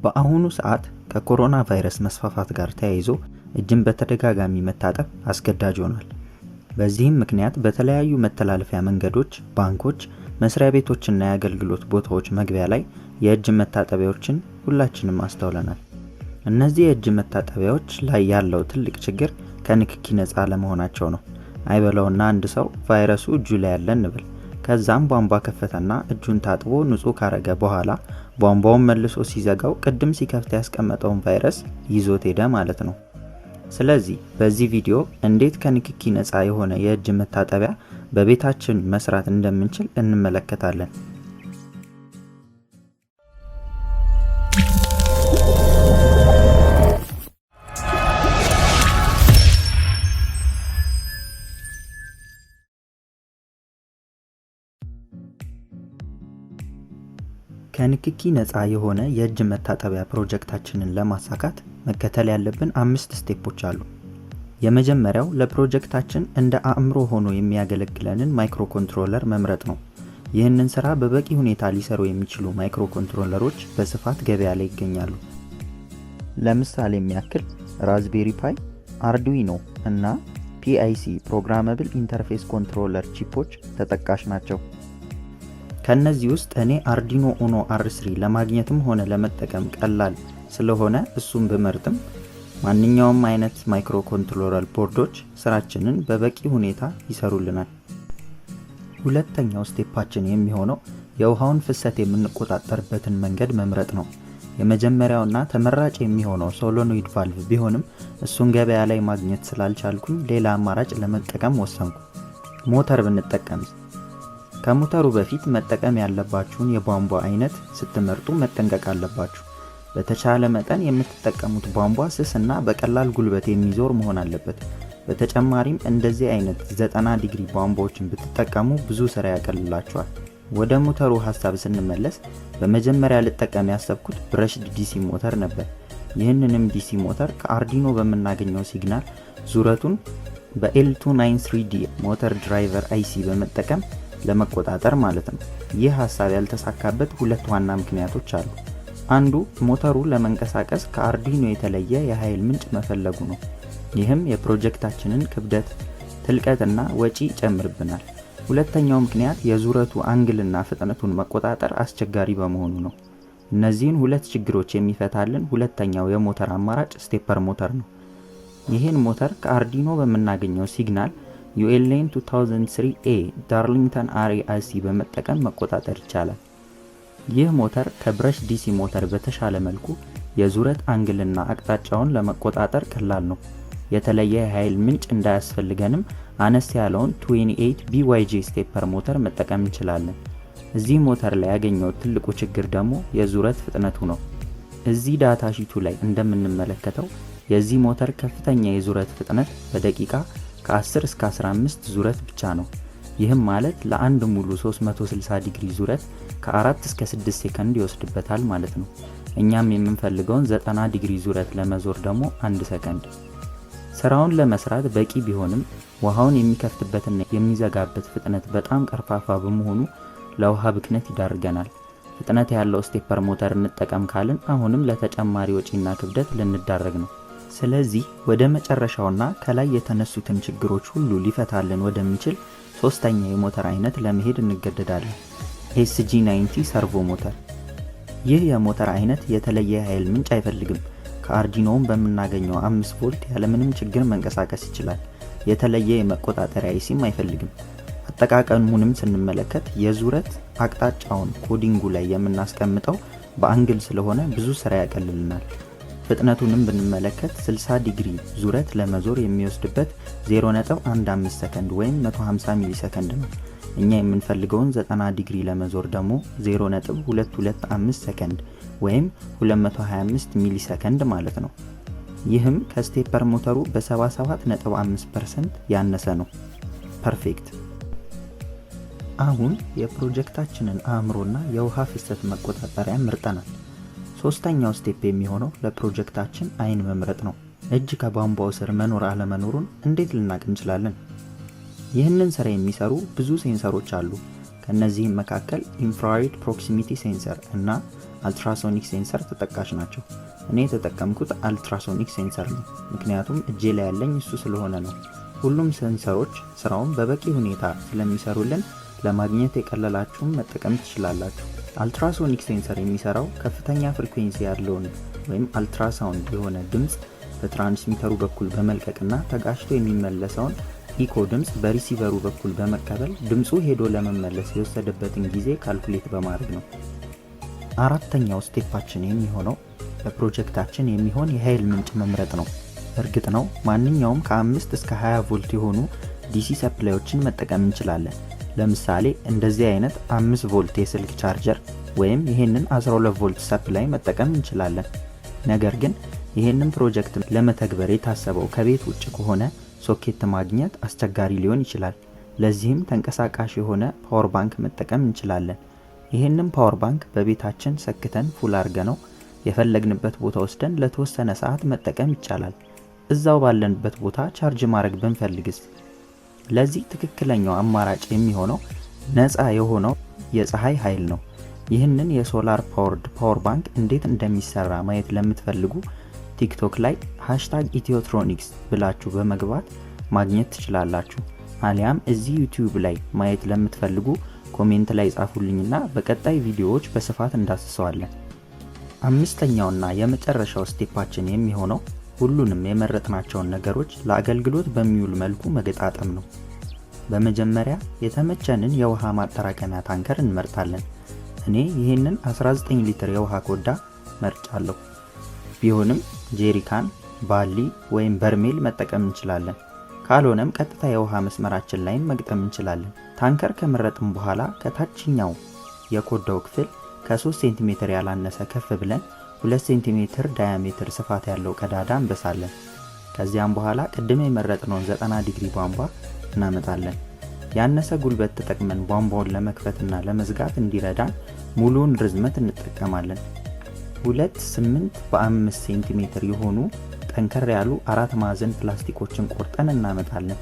በአሁኑ ሰዓት ከኮሮና ቫይረስ መስፋፋት ጋር ተያይዞ እጅን በተደጋጋሚ መታጠብ አስገዳጅ ሆኗል። በዚህም ምክንያት በተለያዩ መተላለፊያ መንገዶች፣ ባንኮች፣ መስሪያ ቤቶችና የአገልግሎት ቦታዎች መግቢያ ላይ የእጅ መታጠቢያዎችን ሁላችንም አስተውለናል። እነዚህ የእጅ መታጠቢያዎች ላይ ያለው ትልቅ ችግር ከንክኪ ነፃ ለመሆናቸው ነው። አይበለውና አንድ ሰው ቫይረሱ እጁ ላይ ያለ እንበል። ከዛም ቧንቧ ከፈተና እጁን ታጥቦ ንጹህ ካረገ በኋላ ቧንቧውን መልሶ ሲዘጋው ቅድም ሲከፍት ያስቀመጠውን ቫይረስ ይዞት ሄደ ማለት ነው። ስለዚህ በዚህ ቪዲዮ እንዴት ከንክኪ ነፃ የሆነ የእጅ መታጠቢያ በቤታችን መስራት እንደምንችል እንመለከታለን። ከንክኪ ነፃ የሆነ የእጅ መታጠቢያ ፕሮጀክታችንን ለማሳካት መከተል ያለብን 5 ስቴፖች አሉ። የመጀመሪያው ለፕሮጀክታችን እንደ አእምሮ ሆኖ የሚያገለግለንን ማይክሮኮንትሮለር መምረጥ ነው። ይህንን ስራ በበቂ ሁኔታ ሊሰሩ የሚችሉ ማይክሮኮንትሮለሮች በስፋት ገበያ ላይ ይገኛሉ። ለምሳሌ የሚያክል ራዝቤሪ ፓይ፣ arduino እና PIC ፕሮግራመብል ኢንተርፌስ ኮንትሮለር ቺፖች ተጠቃሽ ናቸው። ከነዚህ ውስጥ እኔ arduino uno R3 ለማግኘትም ሆነ ለመጠቀም ቀላል ስለሆነ እሱን በመርጥም ማንኛውም አይነት ማይክሮኮንትሮለር ቦርዶች ስራችንን በበቂ ሁኔታ ይሰሩልናል። ሁለተኛው ስቴፓችን የሚሆነው የውሃውን ፍሰት የምንቆጣጠርበትን መንገድ መምረጥ ነው። የመጀመሪያውና ተመራጭ የሚሆነው ሶሎኖይድ ቫልቭ ቢሆንም እሱን ገበያ ላይ ማግኘት ስላልቻልኩኝ ሌላ አማራጭ ለመጠቀም ወሰንኩ። ሞተር ብንጠቀም ከሞተሩ በፊት መጠቀም ያለባችሁን የቧንቧ አይነት ስትመርጡ መጠንቀቅ አለባችሁ። በተቻለ መጠን የምትጠቀሙት ቧንቧ ስስና በቀላል ጉልበት የሚዞር መሆን አለበት። በተጨማሪም እንደዚህ አይነት 90 ዲግሪ ቧንቧዎችን ብትጠቀሙ ብዙ ስራ ያቀልላችኋል። ወደ ሞተሩ ሐሳብ ስንመለስ በመጀመሪያ ልጠቀም ያሰብኩት ብረሽድ ዲሲ ሞተር ነበር። ይህንንም ዲሲ ሞተር ከአርዲኖ በመናገኘው ሲግናል ዙረቱን በL293D ሞተር ድራይቨር IC በመጠቀም ለመቆጣጠር ማለት ነው። ይህ ሐሳብ ያልተሳካበት ሁለት ዋና ምክንያቶች አሉ። አንዱ ሞተሩ ለመንቀሳቀስ ከአርዲኖ የተለየ የኃይል ምንጭ መፈለጉ ነው። ይህም የፕሮጀክታችንን ክብደት፣ ትልቀትና ወጪ ጨምርብናል። ሁለተኛው ምክንያት የዙረቱ አንግልና ፍጥነቱን መቆጣጠር አስቸጋሪ በመሆኑ ነው። እነዚህን ሁለት ችግሮች የሚፈታልን ሁለተኛው የሞተር አማራጭ ስቴፐር ሞተር ነው። ይህን ሞተር ከአርዲኖ በመናገኘው ሲግናል ULN 2003A ዳርሊንግተን RAIC በመጠቀም መቆጣጠር ይቻላል። ይህ ሞተር ከብረሽ ዲሲ ሞተር በተሻለ መልኩ የዙረት አንግልና አቅጣጫውን ለመቆጣጠር ቀላል ነው። የተለየ የኃይል ምንጭ እንዳያስፈልገንም አነስ ያለውን 28 BYJ ስቴፐር ሞተር መጠቀም እንችላለን። እዚህ ሞተር ላይ ያገኘው ትልቁ ችግር ደግሞ የዙረት ፍጥነቱ ነው። እዚህ ዳታ ሺቱ ላይ እንደምንመለከተው የዚህ ሞተር ከፍተኛ የዙረት ፍጥነት በደቂቃ ከ10 እስከ 15 ዙረት ብቻ ነው። ይህም ማለት ለአንድ ሙሉ 360 ዲግሪ ዙረት ከ4 እስከ 6 ሴከንድ ይወስድበታል ማለት ነው። እኛም የምንፈልገውን 90 ዲግሪ ዙረት ለመዞር ደግሞ 1 ሰከንድ። ስራውን ለመስራት በቂ ቢሆንም ውሃውን የሚከፍትበትና የሚዘጋበት ፍጥነት በጣም ቀርፋፋ በመሆኑ ለውሃ ብክነት ይዳርገናል። ፍጥነት ያለው ስቴፐር ሞተር እንጠቀም ካልን አሁንም ለተጨማሪ ወጪና ክብደት ልንዳረግ ነው። ስለዚህ ወደ መጨረሻውና ከላይ የተነሱትን ችግሮች ሁሉ ሊፈታልን ወደሚችል ሶስተኛ የሞተር አይነት ለመሄድ እንገደዳለን። SG90 ሰርቮ ሞተር። ይህ የሞተር አይነት የተለየ ኃይል ምንጭ አይፈልግም። ከአርዲኖም በመናገኘው 5 ቮልት ያለምንም ችግር መንቀሳቀስ ይችላል። የተለየ የመቆጣጠሪያ ICም አይፈልግም። አጠቃቀሙንም ስንመለከት የዙረት አቅጣጫውን ኮዲንጉ ላይ የምናስቀምጠው በአንግል ስለሆነ ብዙ ስራ ያቀልልናል። ፍጥነቱንም ብንመለከት 60 ዲግሪ ዙረት ለመዞር የሚወስድበት 0.15 ሰከንድ ወይም 150 ሚሊ ሰከንድ ነው። እኛ የምንፈልገውን 90 ዲግሪ ለመዞር ደግሞ 0.225 ሰከንድ ወይም 225 ሚሊ ሰከንድ ማለት ነው። ይህም ከስቴፐር ሞተሩ በ77.5% ያነሰ ነው። ፐርፌክት። አሁን የፕሮጀክታችንን አእምሮና የውሃ ፍሰት መቆጣጠሪያ ምርጠናል። ሶስተኛው ስቴፕ የሚሆነው ለፕሮጀክታችን አይን መምረጥ ነው። እጅ ከቧንቧው ስር መኖር አለመኖሩን እንዴት ልናቅ እንችላለን? ይህንን ስራ የሚሰሩ ብዙ ሴንሰሮች አሉ። ከነዚህም መካከል ኢንፍራሬድ ፕሮክሲሚቲ ሴንሰር እና አልትራሶኒክ ሴንሰር ተጠቃሽ ናቸው። እኔ የተጠቀምኩት አልትራሶኒክ ሴንሰር ነው፣ ምክንያቱም እጄ ላይ ያለኝ እሱ ስለሆነ ነው። ሁሉም ሴንሰሮች ስራውን በበቂ ሁኔታ ስለሚሰሩልን ለማግኘት የቀለላችሁን መጠቀም ትችላላችሁ። አልትራሶኒክ ሴንሰር የሚሰራው ከፍተኛ ፍሪኩዌንሲ ያለውን ወይም አልትራሳውንድ የሆነ ድምጽ በትራንስሚተሩ በኩል በመልቀቅና ተጋሽቶ የሚመለሰውን ኢኮ ድምጽ በሪሲቨሩ በኩል በመቀበል ድምጹ ሄዶ ለመመለስ የወሰደበትን ጊዜ ካልኩሌት በማድረግ ነው። አራተኛው ስቴፓችን የሚሆነው ለፕሮጀክታችን የሚሆን የኃይል ምንጭ መምረጥ ነው። እርግጥ ነው ማንኛውም ከ5 እስከ 20 ቮልት የሆኑ ዲሲ ሰፕላዮችን መጠቀም እንችላለን። ለምሳሌ እንደዚህ አይነት 5 ቮልት የስልክ ቻርጀር ወይም ይሄንን 12 ቮልት ሰፕላይ መጠቀም እንችላለን። ነገር ግን ይሄንን ፕሮጀክት ለመተግበር የታሰበው ከቤት ውጭ ከሆነ ሶኬት ማግኘት አስቸጋሪ ሊሆን ይችላል። ለዚህም ተንቀሳቃሽ የሆነ ፓወር ባንክ መጠቀም እንችላለን። ይሄንን ፓወር ባንክ በቤታችን ሰክተን ፉል አድርገነው የፈለግንበት ቦታ ወስደን ለተወሰነ ሰዓት መጠቀም ይቻላል። እዛው ባለንበት ቦታ ቻርጅ ማድረግ ብንፈልግስ? ለዚህ ትክክለኛው አማራጭ የሚሆነው ነፃ የሆነው የፀሐይ ኃይል ነው። ይህንን የሶላር ፓወርድ ፓወር ባንክ እንዴት እንደሚሰራ ማየት ለምትፈልጉ ቲክቶክ ላይ #ኢትዮትሮኒክስ ብላችሁ በመግባት ማግኘት ትችላላችሁ። አሊያም እዚህ ዩቲዩብ ላይ ማየት ለምትፈልጉ ኮሜንት ላይ ጻፉልኝና በቀጣይ ቪዲዮዎች በስፋት እንዳስሰዋለን። አምስተኛውና የመጨረሻው ስቴፓችን የሚሆነው ሁሉንም የመረጥናቸውን ነገሮች ለአገልግሎት በሚውል መልኩ መገጣጠም ነው። በመጀመሪያ የተመቸንን የውሃ ማጠራቀሚያ ታንከር እንመርጣለን። እኔ ይሄንን 19 ሊትር የውሃ ኮዳ መርጫለሁ። ቢሆንም ጄሪካን፣ ባሊ ወይም በርሜል መጠቀም እንችላለን። ካልሆነም ቀጥታ የውሃ መስመራችን ላይ መግጠም እንችላለን። ታንከር ከመረጥን በኋላ ከታችኛው የኮዳው ክፍል ከ3 ሴንቲሜትር ያላነሰ ከፍ ብለን 2 ሴንቲሜትር ዳያሜትር ስፋት ያለው ቀዳዳ እንበሳለን። ከዚያም በኋላ ቅድም የመረጥነውን 90 ዲግሪ ቧንቧ እናመጣለን። ያነሰ ጉልበት ተጠቅመን ቧንቧውን ለመክፈትና ለመዝጋት እንዲረዳን ሙሉውን ርዝመት እንጠቀማለን። 2.8 በ5 ሴንቲሜትር የሆኑ ጠንከር ያሉ 4 ማዕዘን ፕላስቲኮችን ቆርጠን እናመጣለን።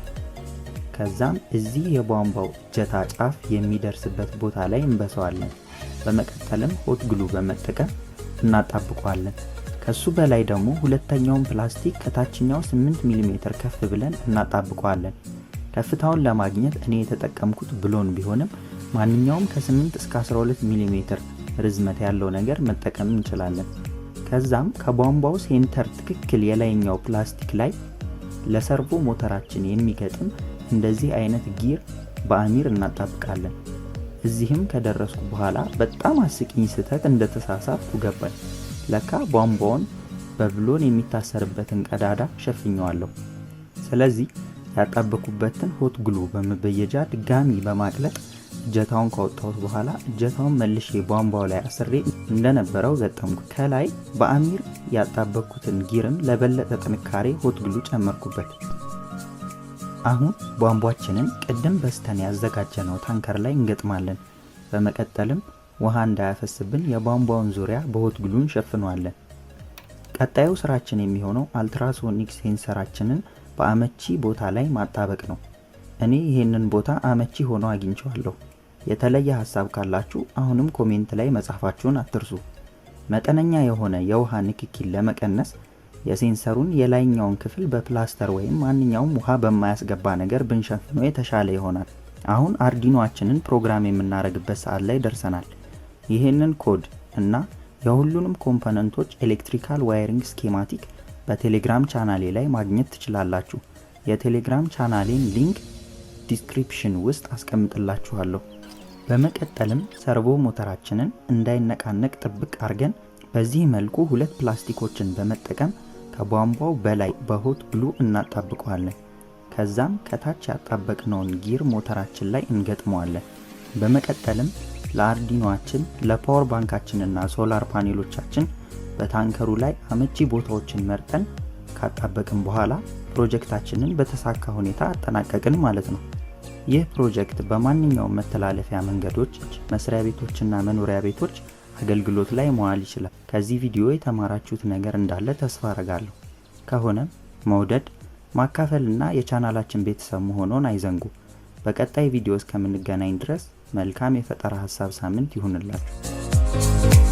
ከዛም እዚህ የቧንቧው እጀታ ጫፍ የሚደርስበት ቦታ ላይ እንበሰዋለን። በመቀጠልም ሆት ግሉ በመጠቀም እናጣብቀዋለን። ከሱ በላይ ደግሞ ሁለተኛውን ፕላስቲክ ከታችኛው 8 ሚሜ ከፍ ብለን እናጣብቀዋለን። ከፍታውን ለማግኘት እኔ የተጠቀምኩት ብሎን ቢሆንም ማንኛውም ከ8 እስከ 12 ሚሜ ርዝመት ያለው ነገር መጠቀም እንችላለን። ከዛም ከቧንቧው ሴንተር ትክክል የላይኛው ፕላስቲክ ላይ ለሰርቮ ሞተራችን የሚገጥም እንደዚህ አይነት ጊር በአሚር እናጣብቃለን። እዚህም ከደረስኩ በኋላ በጣም አስቂኝ ስህተት እንደተሳሳትኩ ገባኝ። ለካ ቧንቧውን በብሎን የሚታሰርበትን ቀዳዳ ሸፍኘዋለሁ። ስለዚህ ያጣበኩበትን ሆት ግሉ በመበየጃ ድጋሚ በማቅለጥ እጀታውን ካወጣሁት በኋላ እጀታውን መልሼ ቧንቧው ላይ አስሬ እንደነበረው ገጠምኩ። ከላይ በአሚር ያጣበኩትን ጊርም ለበለጠ ጥንካሬ ሆት ግሉ ጨመርኩበት። አሁን ቧንቧችንን ቅድም በስተን ያዘጋጀነው ታንከር ላይ እንገጥማለን። በመቀጠልም ውሃ እንዳያፈስብን የቧንቧውን ዙሪያ በሆት ግሉ እንሸፍነዋለን። ቀጣዩ ስራችን የሚሆነው አልትራሶኒክ ሴንሰራችንን በአመቺ ቦታ ላይ ማጣበቅ ነው። እኔ ይሄንን ቦታ አመቺ ሆኖ አግኝቼዋለሁ። የተለየ ሐሳብ ካላችሁ አሁንም ኮሜንት ላይ መጻፋችሁን አትርሱ። መጠነኛ የሆነ የውሃ ንክኪን ለመቀነስ የሴንሰሩን የላይኛውን ክፍል በፕላስተር ወይም ማንኛውም ውሃ በማያስገባ ነገር ብንሸፍነው የተሻለ ይሆናል። አሁን አርዲኖአችንን ፕሮግራም የምናደርግበት ሰዓት ላይ ደርሰናል። ይሄንን ኮድ እና የሁሉንም ኮምፖነንቶች ኤሌክትሪካል ዋይሪንግ ስኬማቲክ በቴሌግራም ቻናሌ ላይ ማግኘት ትችላላችሁ። የቴሌግራም ቻናሌን ሊንክ ዲስክሪፕሽን ውስጥ አስቀምጥላችኋለሁ። በመቀጠልም ሰርቮ ሞተራችንን እንዳይነቃነቅ ጥብቅ አድርገን በዚህ መልኩ 2 ፕላስቲኮችን በመጠቀም ከቧንቧው በላይ በሆት ግሉ እናጣብቀዋለን። ከዛም ከታች ያጣበቅነውን ጊር ሞተራችን ላይ እንገጥመዋለን። በመቀጠልም ለአርዲኖአችን ለፓወር ባንካችንና ሶላር ፓኔሎቻችን በታንከሩ ላይ አመቺ ቦታዎችን መርጠን ካጣበቅን በኋላ ፕሮጀክታችንን በተሳካ ሁኔታ አጠናቀቅን ማለት ነው። ይህ ፕሮጀክት በማንኛውም መተላለፊያ መንገዶች፣ መስሪያ ቤቶችና መኖሪያ ቤቶች አገልግሎት ላይ መዋል ይችላል። ከዚህ ቪዲዮ የተማራችሁት ነገር እንዳለ ተስፋ አደርጋለሁ። ከሆነም መውደድ፣ ማካፈልና የቻናላችን ቤተሰብ መሆኑን አይዘንጉ። በቀጣይ ቪዲዮ እስከምንገናኝ ድረስ መልካም የፈጠራ ሐሳብ ሳምንት ይሁንላችሁ።